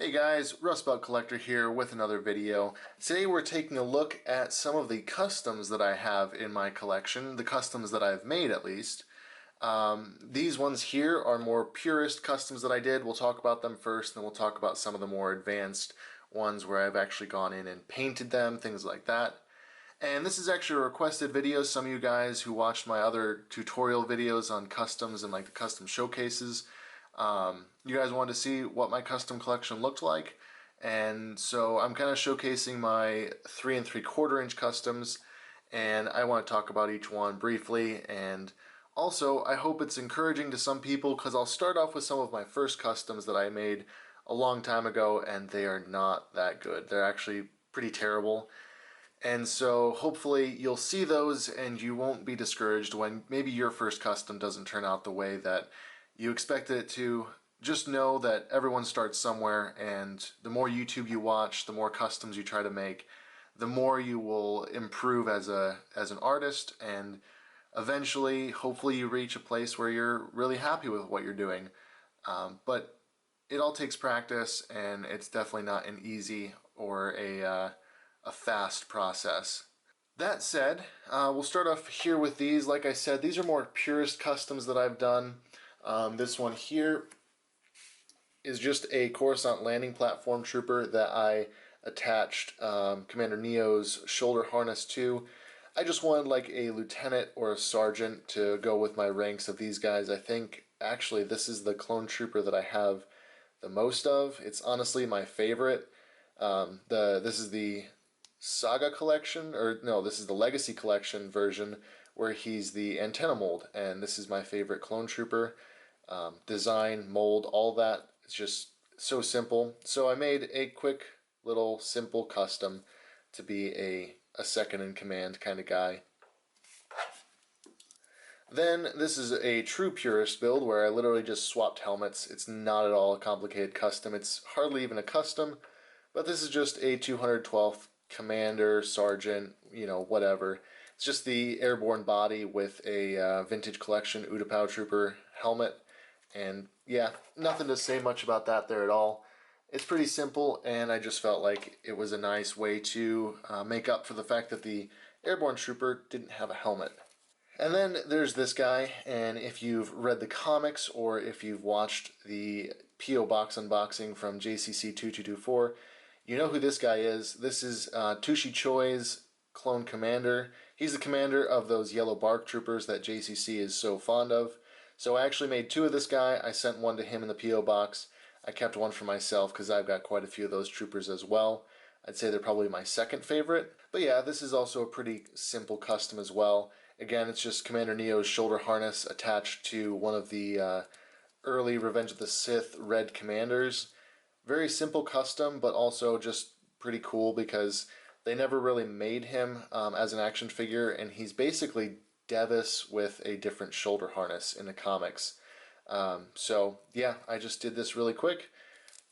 Hey guys, Rust Belt Collector here with another video. Today we're taking a look at some of the customs that I have in my collection, the customs that I've made at least. These ones here are more purist customs that I did. We'll talk about them first, then we'll talk about some of the more advanced ones where I've actually gone in and painted them, things like that. And this is actually a requested video. Some of you guys who watched my other tutorial videos on customs and like the custom showcases, you guys wanted to see what my custom collection looked like. And so I'm kind of showcasing my 3 3/4 inch customs, and I want to talk about each one briefly. And also, I hope it's encouraging to some people because I'll start off with some of my first customs that I made a long time ago, and they are not that good. They're actually pretty terrible. And so hopefully you'll see those and you won't be discouraged when maybe your first custom doesn't turn out the way that you expected it to. Just know that everyone starts somewhere, and the more YouTube you watch, the more customs you try to make, the more you will improve as an artist, and eventually hopefully you reach a place where you're really happy with what you're doing. But it all takes practice, and it's definitely not an easy or a fast process. That said, we'll start off here with these. Like I said, these are more purist customs that I've done. This one here is just a Coruscant landing platform trooper that I attached Commander Neo's shoulder harness to. I just wanted like a lieutenant or a sergeant to go with my ranks of these guys. I think actually this is the clone trooper that I have the most of. It's honestly my favorite. This is the Saga collection, or no, this is the Legacy collection version where he's the antenna mold, and this is my favorite clone trooper. Design, mold, all that. It's just so simple. So I made a quick little simple custom to be a second in command kind of guy. Then this is a true purist build where I literally just swapped helmets. It's not at all a complicated custom. It's hardly even a custom, but this is just a 212th commander, sergeant, you know, whatever. It's just the airborne body with a vintage collection Utapau trooper helmet. And yeah, nothing to say much about that there at all. It's pretty simple, and I just felt like it was a nice way to make up for the fact that the airborne trooper didn't have a helmet. And then there's this guy, and if you've read the comics or if you've watched the P.O.Box unboxing from JCC2224, you know who this guy is. This is Tushi Choi's clone commander. He's the commander of those yellow bark troopers that JCC is so fond of. So I actually made 2 of this guy. I sent 1 to him in the P.O. box. I kept 1 for myself because I've got quite a few of those troopers as well. I'd say they're probably my second favorite. But yeah, this is also a pretty simple custom as well. Again, it's just Commander Neo's shoulder harness attached to one of the early Revenge of the Sith red commanders. Very simple custom, but also just pretty cool because they never really made him as an action figure, and he's basically Devis with a different shoulder harness in the comics. So yeah, I just did this really quick,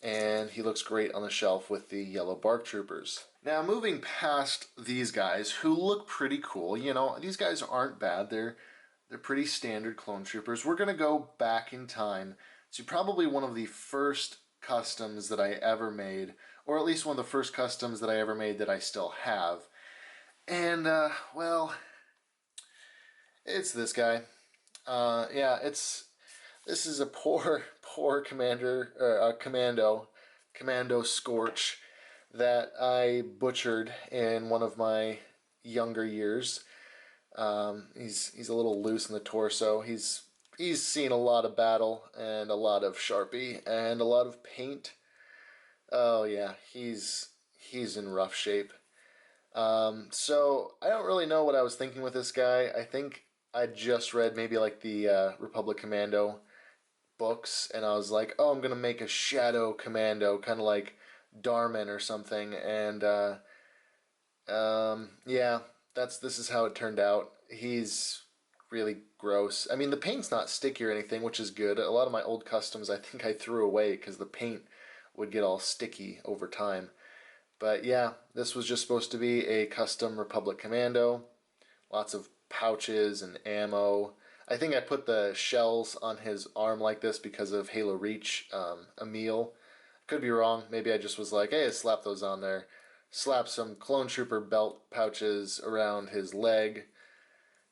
and he looks great on the shelf with the yellow bark troopers. Now moving past these guys who look pretty cool, you know, these guys aren't bad. They're pretty standard clone troopers. We're gonna go back in time to probably one of the first customs that I ever made, or at least one of the first customs that I ever made that I still have. And well, it's this guy. Yeah, this is a poor commando Scorch that I butchered in one of my younger years. He's a little loose in the torso. He's seen a lot of battle and a lot of Sharpie and a lot of paint. Oh yeah, he's in rough shape. So I don't really know what I was thinking with this guy. I think I just read maybe like the Republic Commando books, and I was like, oh, I'm gonna make a Shadow Commando, kind of like Darman or something. And yeah, this is how it turned out. He's really gross. I mean, the paint's not sticky or anything, which is good. A lot of my old customs I think I threw away because the paint would get all sticky over time. But yeah, this was just supposed to be a custom Republic Commando. Lots of pouches and ammo. I think I put the shells on his arm like this because of Halo Reach, Emil. Could be wrong. Maybe I just was like, hey, slap those on there. Slap some Clone Trooper belt pouches around his leg.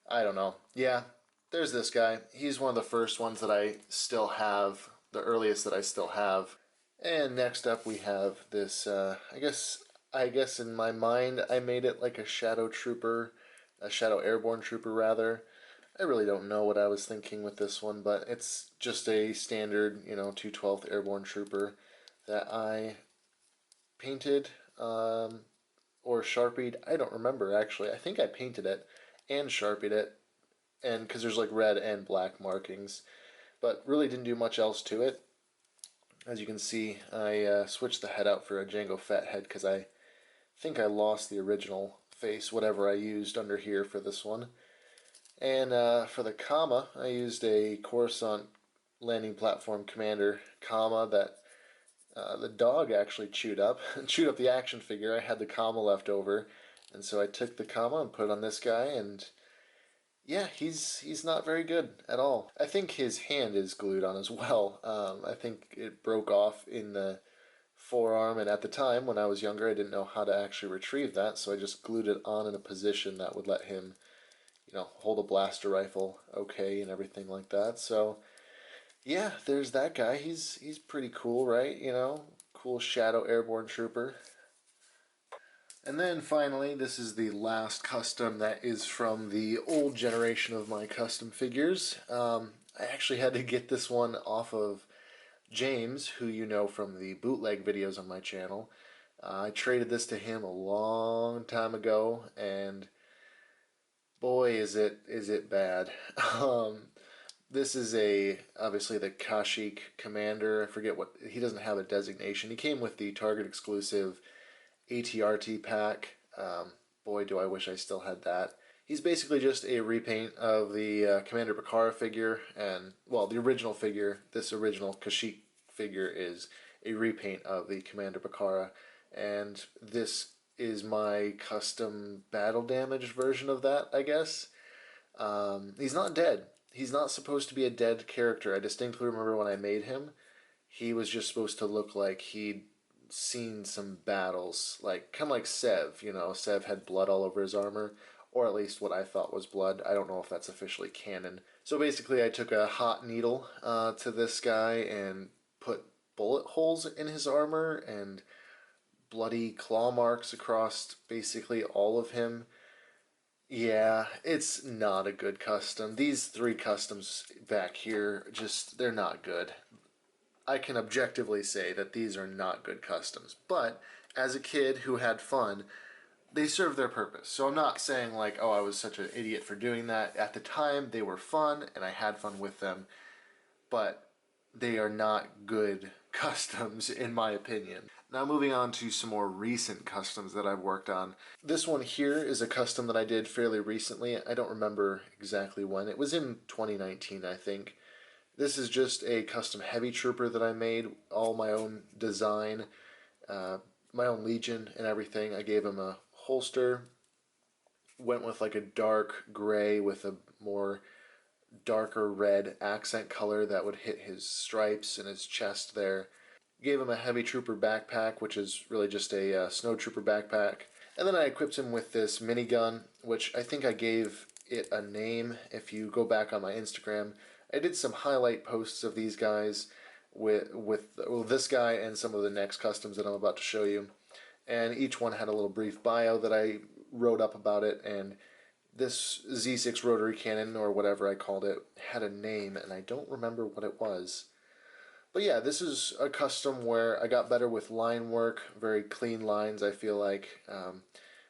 I don't know. Yeah, there's this guy. He's one of the first ones that I still have, the earliest that I still have. And next up we have this, I guess in my mind I made it like a Shadow Trooper, a Shadow Airborne Trooper rather. I really don't know what I was thinking with this one, but it's just a standard, 212th Airborne Trooper that I painted or Sharpied. I don't remember actually. I think I painted it and Sharpied it, and because there's like red and black markings, but really didn't do much else to it. As you can see, I switched the head out for a Jango Fett head because I think I lost the original face, whatever I used under here for this one. And for the comma, I used a Coruscant landing platform commander comma that the dog actually chewed up. Chewed up the action figure. I had the comma left over, and so I took the comma and put it on this guy, and yeah, he's not very good at all. I think his hand is glued on as well. I think it broke off in the forearm, and at the time when I was younger, I didn't know how to actually retrieve that, so I just glued it on in a position that would let him, hold a blaster rifle okay and everything like that. So yeah, there's that guy. He's pretty cool, right? Cool Shadow Airborne Trooper. And then finally, this is the last custom that is from the old generation of my custom figures. I actually had to get this one off of James, who you know from the bootleg videos on my channel. I traded this to him a long time ago, and boy, is it bad. This is obviously the Kashyyyk Commander. I forget what, he doesn't have a designation. He came with the Target exclusive ATRT pack. Boy, do I wish I still had that. He's basically just a repaint of the Commander Bakara figure, and, well, the original figure, this original Kashyyyk figure is a repaint of the Commander Bakara, and this is my custom battle damaged version of that, I guess. He's not dead. He's not supposed to be a dead character. I distinctly remember when I made him, he was just supposed to look like he'd seen some battles, like kind of like Sev. Sev had blood all over his armor, or at least what I thought was blood. I don't know if that's officially canon. So basically, I took a hot needle to this guy and put bullet holes in his armor and bloody claw marks across basically all of him. Yeah, it's not a good custom. These three customs back here, they're not good. I can objectively say that these are not good customs. But as a kid who had fun, they serve their purpose. So I'm not saying like, oh, I was such an idiot for doing that. At the time, they were fun and I had fun with them. But they are not good customs in my opinion. Now moving on to some more recent customs that I've worked on. This one here is a custom that I did fairly recently. I don't remember exactly when. It was in 2019, I think. This is just a custom heavy trooper that I made, all my own design, my own Legion and everything. I gave him a holster, went with like a dark gray with a more darker red accent color that would hit his stripes and his chest there. Gave him a heavy trooper backpack, which is really just a snow trooper backpack. And then I equipped him with this minigun, which I think I gave it a name. If you go back on my Instagram, I did some highlight posts of these guys with this guy and some of the next customs that I'm about to show you. And each one had a little brief bio that I wrote up about it, and this Z6 rotary cannon, or whatever I called it, had a name, and I don't remember what it was. But yeah, this is a custom where I got better with line work, very clean lines, I feel like.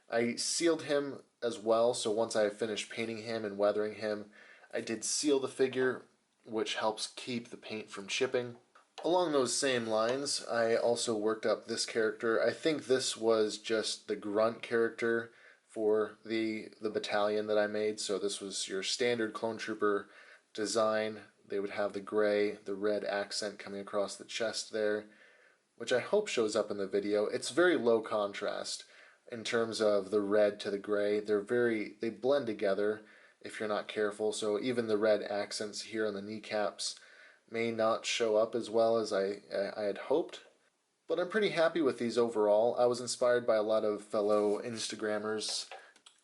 I sealed him as well, so once I finished painting him and weathering him, I did seal the figure, which helps keep the paint from chipping. Along those same lines, I also worked up this character. I think this was just the grunt character for the battalion that I made, so this was your standard clone trooper design. They would have the gray, the red accent coming across the chest there, which I hope shows up in the video. It's very low contrast in terms of the red to the gray. They blend together if you're not careful, so even the red accents here on the kneecaps may not show up as well as I had hoped. But I'm pretty happy with these overall. I was inspired by a lot of fellow Instagrammers.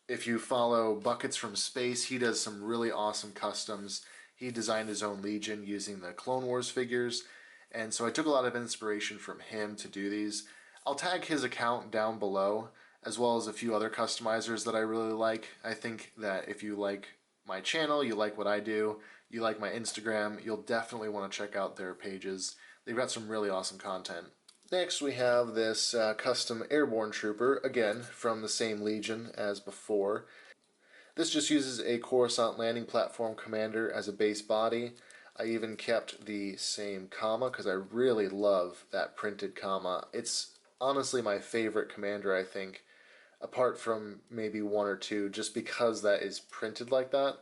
If you follow Buckets from Space, he does some really awesome customs. He designed his own Legion using the Clone Wars figures, and so I took a lot of inspiration from him to do these. I'll tag his account down below, as well as a few other customizers that I really like. I think that if you like my channel, you like what I do, you like my Instagram, you'll definitely want to check out their pages. They've got some really awesome content. Next we have this custom airborne trooper, again from the same Legion as before. This just uses a Coruscant landing platform commander as a base body. I even kept the same comma because I really love that printed comma. It's honestly my favorite commander, I think, apart from maybe one or two, just because that is printed like that.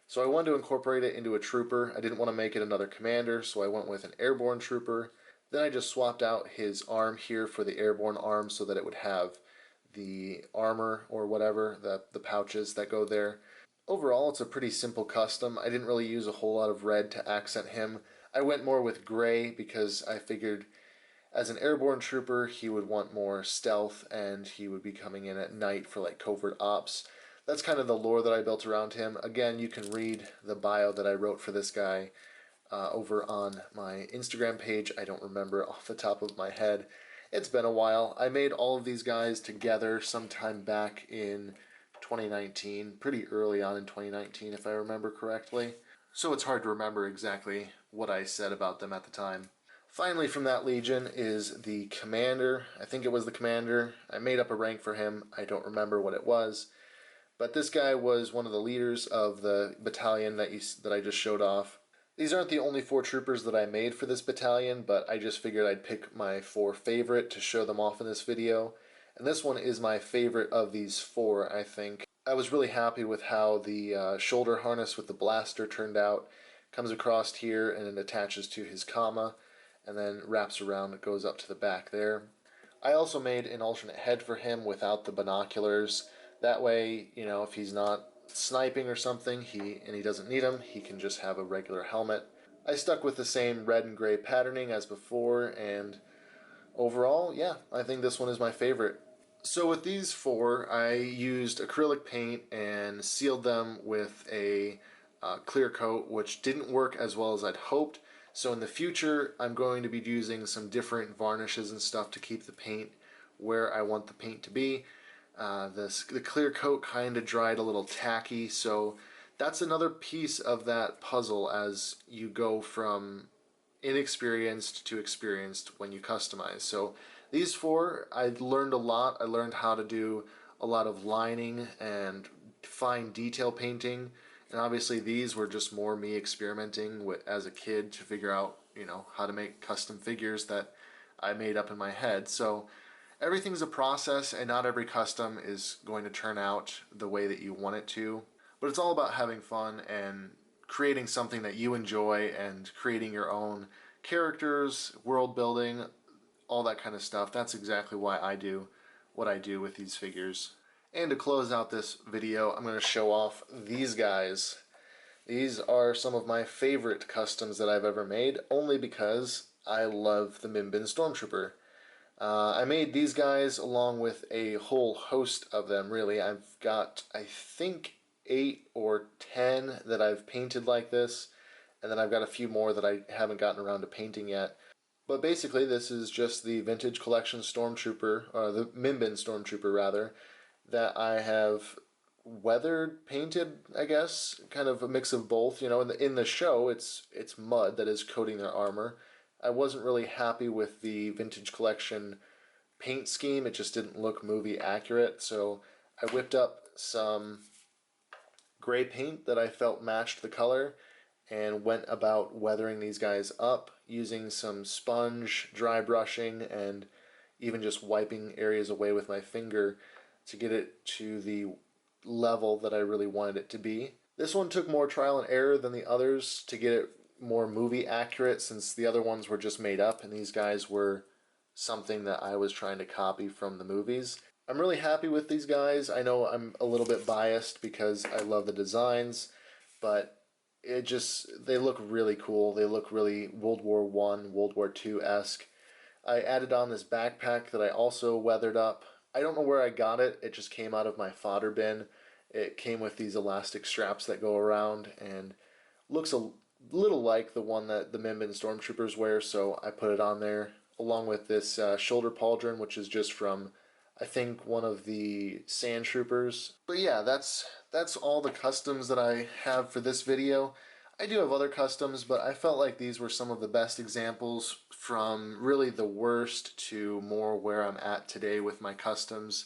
So I wanted to incorporate it into a trooper. I didn't want to make it another commander, so I went with an airborne trooper. Then I just swapped out his arm here for the airborne arm so that it would have the armor or whatever, the pouches that go there. Overall, it's a pretty simple custom. I didn't really use a whole lot of red to accent him. I went more with gray because I figured as an airborne trooper, he would want more stealth and he would be coming in at night for like covert ops. That's kind of the lore that I built around him. Again, you can read the bio that I wrote for this guy over on my Instagram page. I don't remember off the top of my head. It's been a while. I made all of these guys together sometime back in 2019, pretty early on in 2019 if I remember correctly. So it's hard to remember exactly what I said about them at the time. Finally from that Legion is the Commander. I think it was the Commander. I made up a rank for him. I don't remember what it was. But this guy was one of the leaders of the battalion that I just showed off. These aren't the only 4 troopers that I made for this battalion, but I just figured I'd pick my 4 favorite to show them off in this video. And this one is my favorite of these 4, I think. I was really happy with how the shoulder harness with the blaster turned out. Comes across here and it attaches to his comma, and then wraps around, it goes up to the back there. I also made an alternate head for him without the binoculars. That way, you know, if he's not sniping or something, and he doesn't need them, he can just have a regular helmet. I stuck with the same red and gray patterning as before, and overall, yeah, I think this one is my favorite. So with these 4, I used acrylic paint and sealed them with a clear coat, which didn't work as well as I'd hoped. So in the future, I'm going to be using some different varnishes and stuff to keep the paint where I want the paint to be. The clear coat kind of dried a little tacky, so that's another piece of that puzzle as you go from inexperienced to experienced when you customize. So these 4, I learned a lot. I learned how to do a lot of lining and fine detail painting, and obviously these were just more me experimenting with as a kid to figure out, you know, how to make custom figures that I made up in my head. So everything's a process, and not every custom is going to turn out the way that you want it to. But it's all about having fun and creating something that you enjoy and creating your own characters, world building, all that kind of stuff. That's exactly why I do what I do with these figures. And to close out this video, I'm going to show off these guys. These are some of my favorite customs that I've ever made, only because I love the Minbin Stormtrooper. I made these guys along with a whole host of them, really. I've got, I think, 8 or 10 that I've painted like this, and then I've got a few more that I haven't gotten around to painting yet. But basically, this is just the Vintage Collection Stormtrooper, or the Minbin Stormtrooper, rather, that I have weathered, painted, I guess, kind of a mix of both. You know, in the show, it's mud that is coating their armor. I wasn't really happy with the Vintage Collection paint scheme. It just didn't look movie accurate, so I whipped up some gray paint that I felt matched the color and went about weathering these guys up using some sponge, dry brushing, and even just wiping areas away with my finger to get it to the level that I really wanted it to be. This one took more trial and error than the others to get it more movie accurate, since the other ones were just made up and these guys were something that I was trying to copy from the movies. I'm really happy with these guys. I know I'm a little bit biased because I love the designs, but they look really cool. They look really World War I, World War II-esque. I added on this backpack that I also weathered up. I don't know where I got it. It just came out of my fodder bin. It came with these elastic straps that go around and looks a little like the one that the Minbin Stormtroopers wear, so I put it on there along with this shoulder pauldron, which is just from I think one of the Sand Troopers. But yeah, that's all the customs that I have for this video. I do have other customs, but I felt like these were some of the best examples from really the worst to more where I'm at today with my customs.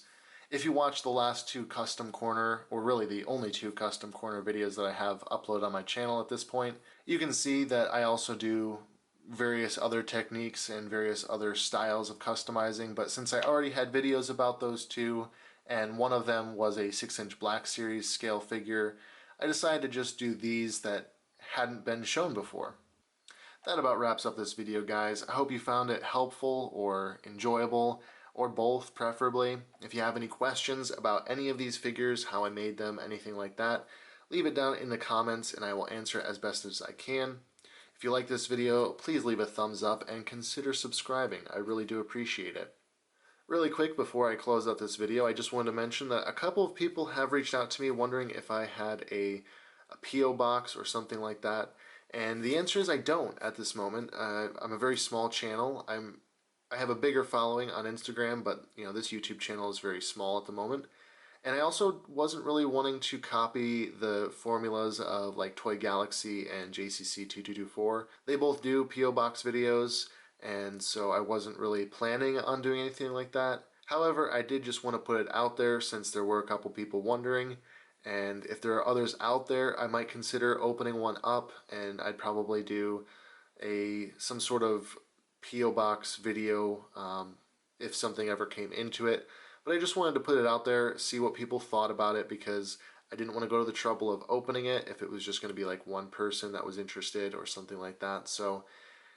If you watch the last two Custom Corner, or really the only two Custom Corner videos that I have uploaded on my channel at this point, you can see that I also do various other techniques and various other styles of customizing, but since I already had videos about those two, and one of them was a 6-inch Black Series scale figure, I decided to just do these that hadn't been shown before. That about wraps up this video, guys. I hope you found it helpful or enjoyable, or both, preferably. If you have any questions about any of these figures, how I made them, anything like that, leave it down in the comments and I will answer it as best as I can. If you like this video, please leave a thumbs up and consider subscribing. I really do appreciate it. Really quick before I close out this video, I just wanted to mention that a couple of people have reached out to me wondering if I had a P.O. box or something like that. And the answer is I don't at this moment. I'm a very small channel. I have a bigger following on Instagram, but this YouTube channel is very small at the moment. And I also wasn't really wanting to copy the formulas of like Toy Galaxy and JCC2224. They both do P.O. Box videos, and so I wasn't really planning on doing anything like that. However, I did just want to put it out there since there were a couple people wondering, and if there are others out there, I might consider opening one up, and I'd probably do some sort of P.O. Box video if something ever came into it. But I just wanted to put it out there, see what people thought about it, because I didn't want to go to the trouble of opening it if it was just going to be like one person that was interested or something like that. So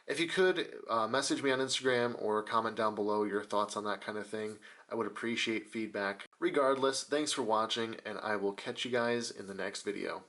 if you could message me on Instagram or comment down below your thoughts on that kind of thing, I would appreciate feedback. Regardless, thanks for watching, and I will catch you guys in the next video.